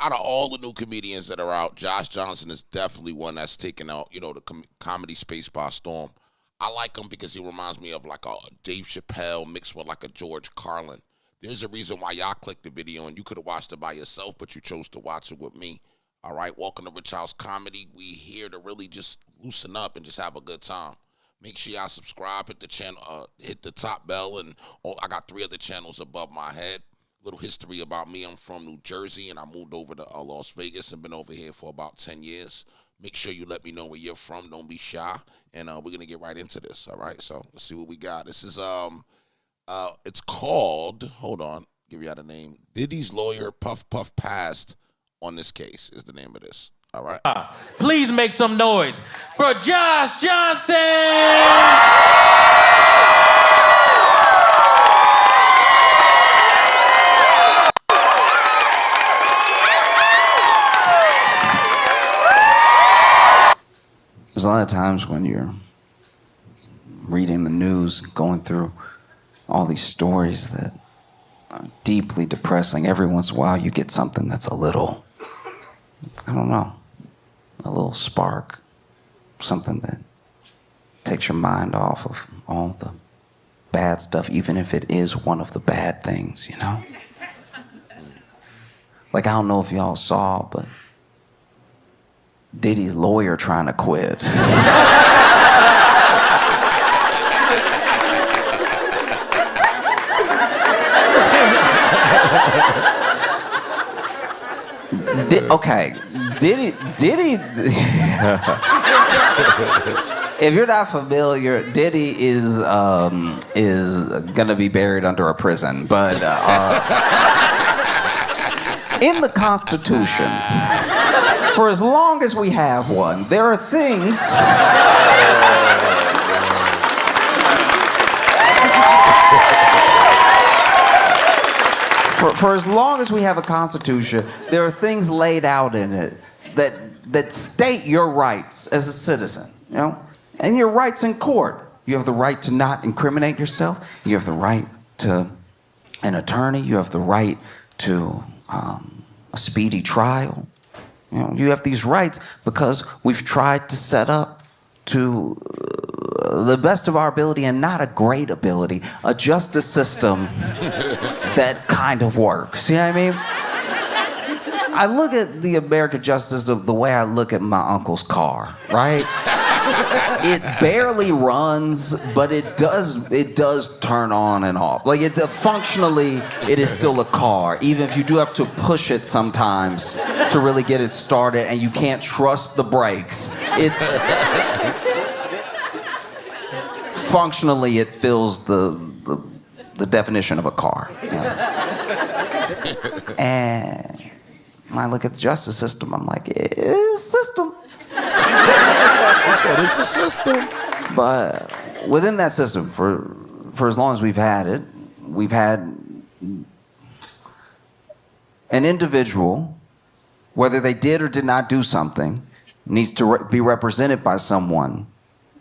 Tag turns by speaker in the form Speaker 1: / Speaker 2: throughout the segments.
Speaker 1: out of all the new comedians that are out, Josh Johnson is definitely one that's taken out, the comedy space by storm. I like him because he reminds me of like a Dave Chappelle mixed with like a George Carlin. There's a reason why y'all clicked the video and you could have watched it by yourself, but you chose to watch it with me. All right, welcome to Rich House Comedy. We here to really just loosen up and just have a good time. Make sure y'all subscribe, hit the channel, hit the top bell, and I got 3 other channels above my head. Little history about me: I'm from New Jersey, and I moved over to Las Vegas and been over here for about 10 years. Make sure you let me know where you're from. Don't be shy, and we're gonna get right into this. All right, so let's see what we got. This is it's called. Hold on, give you out a name. Diddy's lawyer Puff Puff passed on this case is the name of this. All right.
Speaker 2: Please make some noise for Josh Johnson.
Speaker 3: There's a lot of times when you're reading the news, going through all these stories that are deeply depressing. Every once in a while, you get something that's a little, I don't know, a little spark, something that takes your mind off of all the bad stuff, even if it is one of the bad things, Like, I don't know if y'all saw, but Diddy's lawyer trying to quit. Diddy. If you're not familiar, Diddy is gonna be buried under a prison, but in the Constitution, for as long as we have one, there are things. For as long as we have a Constitution, there are things laid out in it that state your rights as a citizen, and your rights in court. You have the right to not incriminate yourself. You have the right to an attorney. You have the right to a speedy trial. You have these rights because we've tried to set up to the best of our ability, and not a great ability, a justice system that kind of works. You know what I mean? I look at the American justice system the way I look at my uncle's car, right? It barely runs, but it does turn on and off. Like, functionally, it is still a car, even if you do have to push it sometimes to really get it started, and you can't trust the brakes. Functionally, it fills the definition of a car. And when I look at the justice system, I'm like, it's a system.
Speaker 1: It's a system.
Speaker 3: But within that system, for as long as we've had it, we've had an individual, whether they did or did not do something, needs to be represented by someone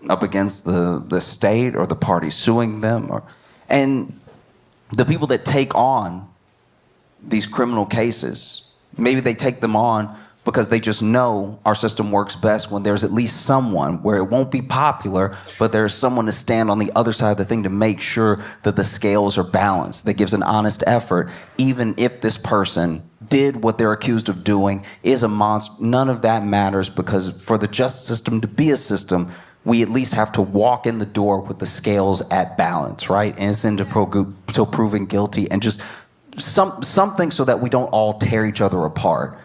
Speaker 3: up against the state or the party suing them. And the people that take on these criminal cases, maybe they take them on because they just know our system works best when there's at least someone where it won't be popular, but there's someone to stand on the other side of the thing to make sure that the scales are balanced, that gives an honest effort, even if this person did what they're accused of doing, is a monster. None of that matters, because for the justice system to be a system, we at least have to walk in the door with the scales at balance, right? Innocent till proven guilty, and just something so that we don't all tear each other apart.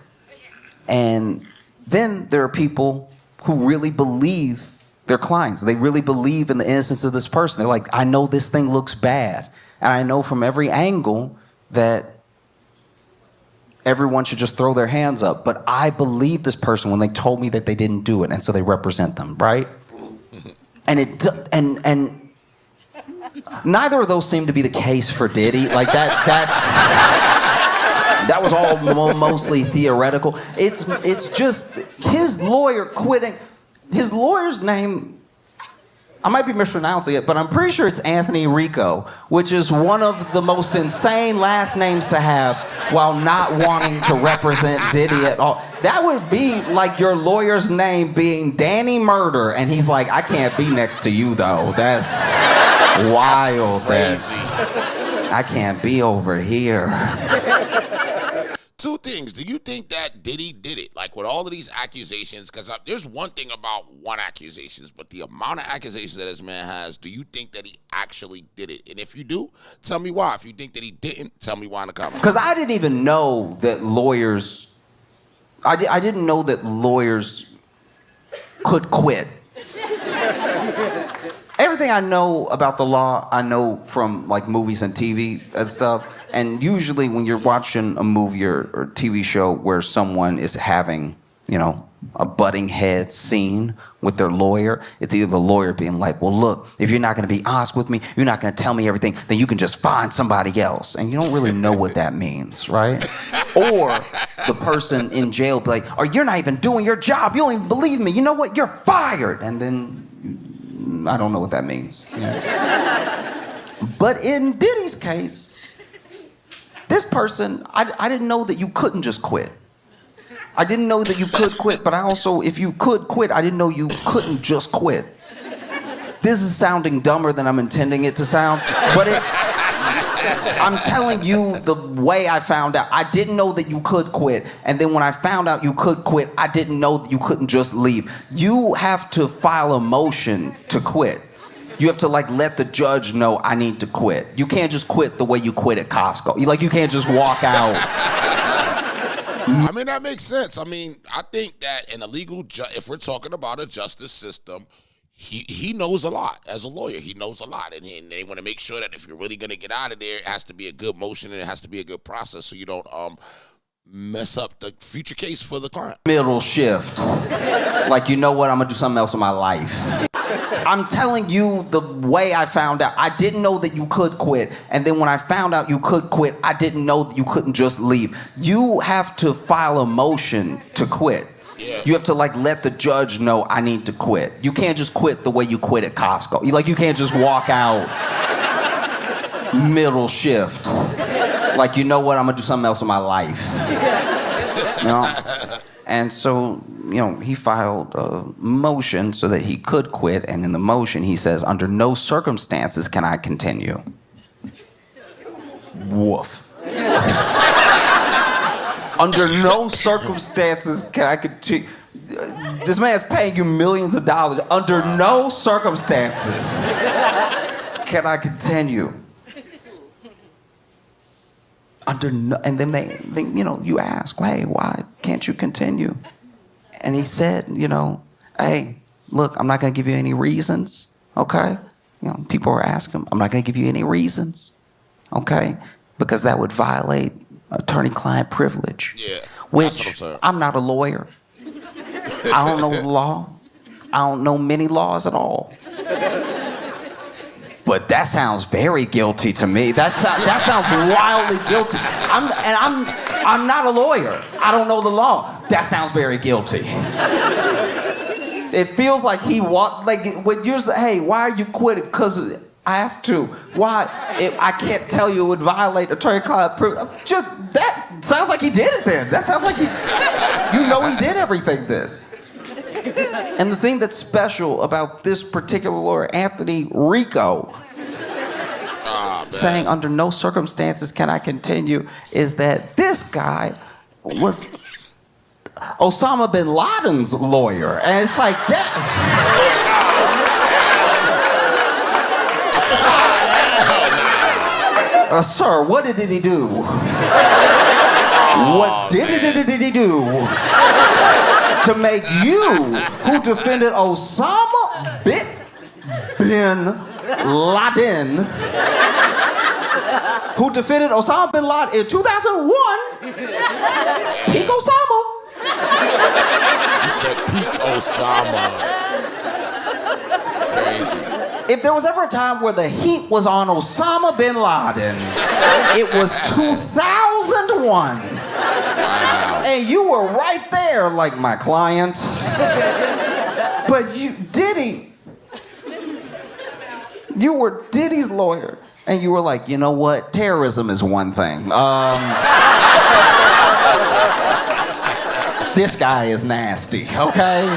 Speaker 3: And then there are people who really believe their clients. They really believe in the innocence of this person. They're like, I know this thing looks bad, and I know from every angle that everyone should just throw their hands up, but I believe this person when they told me that they didn't do it, and so they represent them, right? And neither of those seem to be the case for Diddy. Like that was all mostly theoretical. It's just his lawyer quitting. His lawyer's name I might be mispronouncing it, but I'm pretty sure it's Anthony Rico, which is one of the most insane last names to have while not wanting to represent Diddy at all. That would be like your lawyer's name being Danny Murder, and he's like, I can't be next to you, though. That's wild.
Speaker 1: That's crazy.
Speaker 3: I can't be over here.
Speaker 1: Two things. Do you think that Diddy did it? Like with all of these accusations, because there's one thing about one accusations, but the amount of accusations that this man has, do you think that he actually did it? And if you do, tell me why. If you think that he didn't, tell me why in the comments.
Speaker 3: Because I didn't even know that lawyers, I didn't know that lawyers could quit. Everything I know about the law, I know from like movies and TV and stuff. And usually when you're watching a movie or TV show where someone is having, a butting head scene with their lawyer, it's either the lawyer being like, well, look, if you're not going to be honest with me, you're not going to tell me everything, then you can just find somebody else. And you don't really know what that means, right? Or the person in jail be like, or you're not even doing your job. You don't even believe me. You know what? You're fired. And then I don't know what that means. But in Diddy's case, this person, I didn't know that you couldn't just quit. I didn't know that you could quit, but I also, if you could quit, I didn't know you couldn't just quit. This is sounding dumber than I'm intending it to sound, but I'm telling you the way I found out. I didn't know that you could quit, and then when I found out you could quit, I didn't know that you couldn't just leave. You have to file a motion to quit. You have to let the judge know I need to quit. You can't just quit the way you quit at Costco. You can't just walk out.
Speaker 1: I mean, that makes sense. I mean, I think that in a legal, if we're talking about a justice system, he knows a lot as a lawyer. He knows a lot, and they want to make sure that if you're really going to get out of there, it has to be a good motion and it has to be a good process, so you don't mess up the future case for the client.
Speaker 3: Middle shift. You know what? I'm gonna do something else in my life. I'm telling you the way I found out. I didn't know that you could quit. And then when I found out you could quit, I didn't know that you couldn't just leave. You have to file a motion to quit.
Speaker 1: Yeah.
Speaker 3: You have to let the judge know I need to quit. You can't just quit the way you quit at Costco. You can't just walk out middle shift. You know what? I'm gonna do something else in my life. And so, he filed a motion so that he could quit, and in the motion he says, under no circumstances can I continue. Woof. Under no circumstances can I continue. This man's paying you millions of dollars. Under no circumstances can I continue. And then they you ask, hey, why can't you continue? And he said, hey, look, I'm not going to give you any reasons, okay? People are asking, I'm not going to give you any reasons, okay? Because that would violate attorney-client privilege.
Speaker 1: Yeah,
Speaker 3: which I'm not a lawyer. I don't know the law. I don't know many laws at all. But that sounds very guilty to me. That sounds wildly guilty. I'm not a lawyer. I don't know the law. That sounds very guilty. It feels like he when you're saying, hey, why are you quitting? Because I have to. Why? I can't tell you it would violate attorney-client privilege. Just that sounds like he did it then. That sounds like he did everything then. And the thing that's special about this particular lawyer, Anthony Rico, saying under no circumstances can I continue, is that this guy was Osama bin Laden's lawyer. And it's like that. Sir, what did he do? What did he do to make you, who defended Osama bin Laden, who defended Osama bin Laden in 2001, peak Osama.
Speaker 1: He said peak Osama. Crazy.
Speaker 3: If there was ever a time where the heat was on Osama bin Laden, it was 2001.
Speaker 1: Wow.
Speaker 3: And you were right there, like my client. But Diddy, You were Diddy's lawyer, and you were like, you know what? Terrorism is one thing. This guy is nasty, okay?
Speaker 1: Yo.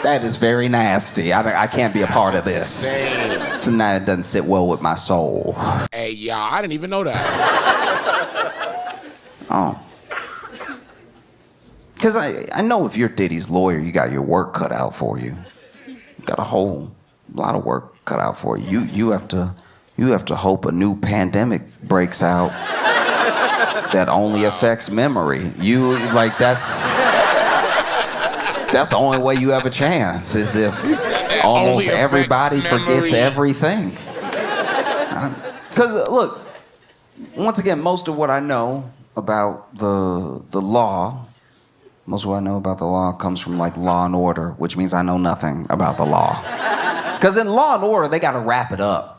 Speaker 3: That is very nasty. I can't be a part of this. Tonight it doesn't sit well with my soul.
Speaker 1: Hey, y'all, I didn't even know that.
Speaker 3: Oh. Because I know if you're Diddy's lawyer, you got your work cut out for you. You got a whole lot of work cut out for you. You have to hope a new pandemic breaks out that only affects memory. That's the only way you have a chance, is if almost everybody forgets everything. Because look, once again, most of what I know about the law, comes from like Law and Order, which means I know nothing about the law. Because in Law and Order, they got to wrap it up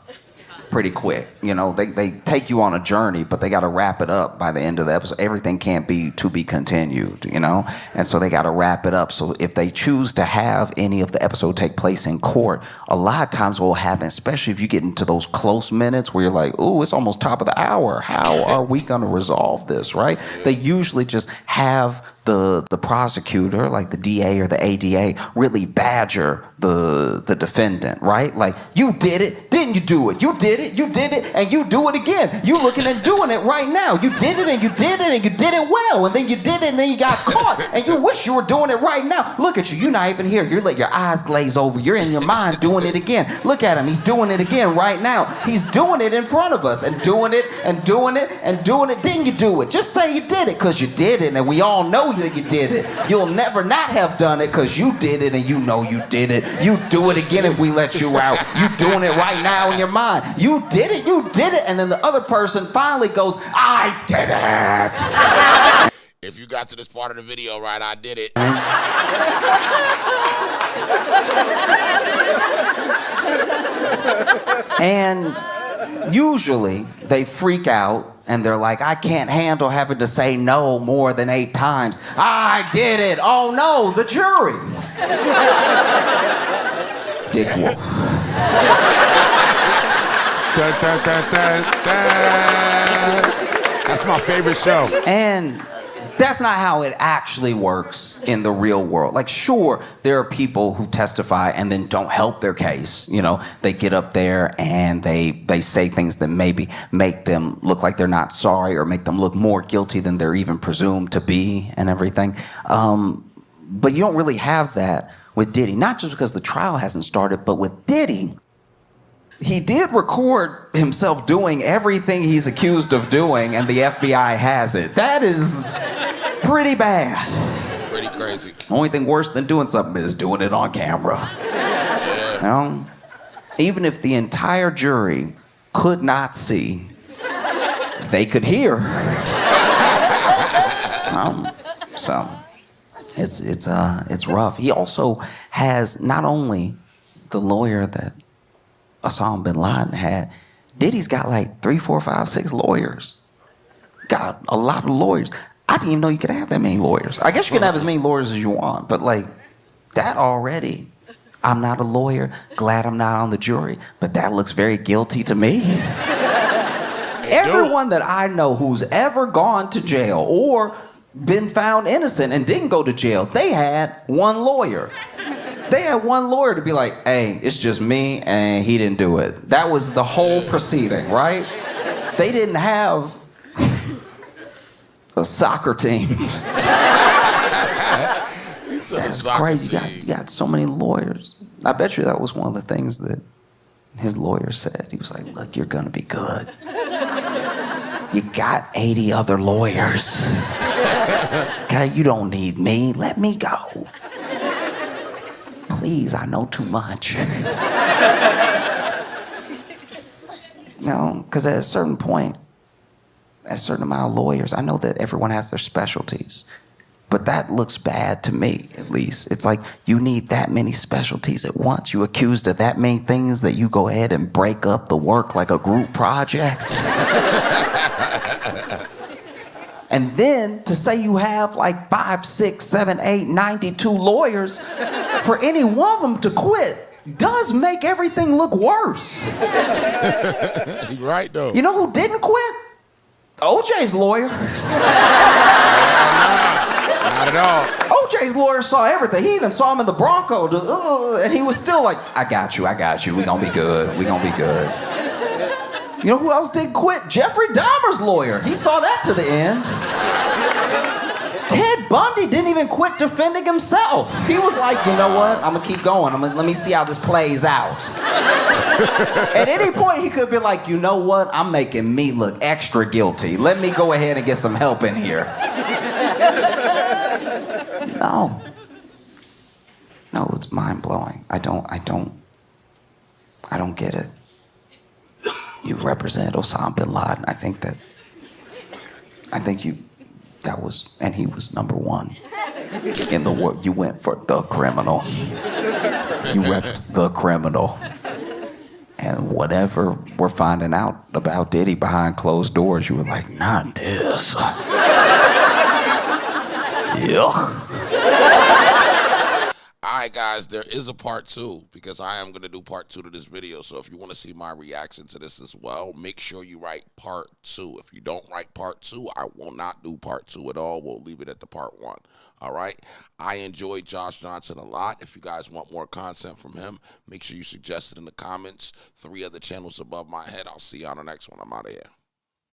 Speaker 3: pretty quick. You know, they take you on a journey, but they got to wrap it up by the end of the episode. Everything can't be to be continued, you know? And so they got to wrap it up. So if they choose to have any of the episode take place in court, a lot of times what will happen, especially if you get into those close minutes where you're like, ooh, it's almost top of the hour. How are we going to resolve this, right? They usually just have the prosecutor, like the DA or the ADA, really badger the defendant, right? Like, you did it, didn't you do it? You did it, and you do it again. You looking and doing it right now. You did it, and you did it, and you did it well, and then you did it, and then you got caught, and you wish you were doing it right now. Look at you, you're not even here. You're letting your eyes glaze over. You're in your mind doing it again. Look at him, he's doing it again right now. He's doing it in front of us, and doing it, and doing it, and doing it. Didn't you do it? Just say you did it, because you did it, and we all know that you did it. You'll never not have done it because you did it and you know you did it. You do it again if we let you out. You doing it right now in your mind. You did it, and then the other person finally goes, I did it.
Speaker 1: If you got to this part of the video, right, I did it.
Speaker 3: And usually they freak out and they're like, I can't handle having to say no more than 8 times. I did it. Oh no, the jury. Dick Wolf.
Speaker 1: That's my favorite show.
Speaker 3: And that's not how it actually works in the real world. Like, sure, there are people who testify and then don't help their case. You know, they get up there and they say things that maybe make them look like they're not sorry or make them look more guilty than they're even presumed to be and everything. But you don't really have that with Diddy. Not just because the trial hasn't started, but with Diddy, he did record himself doing everything he's accused of doing, and the FBI has it. That is pretty bad.
Speaker 1: Pretty crazy.
Speaker 3: Only thing worse than doing something is doing it on camera.
Speaker 1: Yeah.
Speaker 3: You know? Even if the entire jury could not see, they could hear. So it's rough. He also has not only the lawyer that Osama bin Laden had, Diddy's got like 3, 4, 5, 6 lawyers. Got a lot of lawyers. I didn't even know you could have that many lawyers. I guess you can have as many lawyers as you want, but like that already. I'm not a lawyer. Glad I'm not on the jury, but that looks very guilty to me. Everyone that I know who's ever gone to jail or been found innocent and didn't go to jail, they had one lawyer. They had one lawyer to be like, hey, it's just me and he didn't do it. That was the whole proceeding, right? They didn't have a soccer team. That's crazy. You got so many lawyers. I bet you that was one of the things that his lawyer said. He was like, look, you're gonna be good. You got 80 other lawyers. Okay, you don't need me. Let me go. Please, I know too much. No, because at a certain point, a certain amount of lawyers, I know that everyone has their specialties, but that looks bad to me, at least. It's like you need that many specialties at once. You accused of that many things that you go ahead and break up the work like a group project. And then to say you have like 5, 6, 7, 8, 92 lawyers, for any one of them to quit, does make everything look worse.
Speaker 1: You're right, though.
Speaker 3: You know who didn't quit? OJ's lawyer.
Speaker 1: Not at all.
Speaker 3: OJ's lawyer saw everything. He even saw him in the Bronco, and he was still like, I got you. We gonna be good. You know who else did quit? Jeffrey Dahmer's lawyer. He saw that to the end. Ted Bundy didn't even quit defending himself. He was like, you know what? I'm gonna keep going. Let me see how this plays out. At any point, he could be like, you know what? I'm making me look extra guilty. Let me go ahead and get some help in here. No, it's mind-blowing. I don't get it. You represent Osama bin Laden. And he was number one in the world. You went for the criminal. You repped the criminal. And whatever we're finding out about Diddy behind closed doors, you were like, not this. Yuck.
Speaker 1: All right, guys, there is a part 2 because I am going to do part 2 to this video. So if you want to see my reaction to this as well, make sure you write part 2. If you don't write part 2, I will not do part 2 at all. We'll leave it at the part 1. All right. I enjoyed Josh Johnson a lot. If you guys want more content from him, make sure you suggest it in the comments. 3 other channels above my head. I'll see you on the next one. I'm out of here.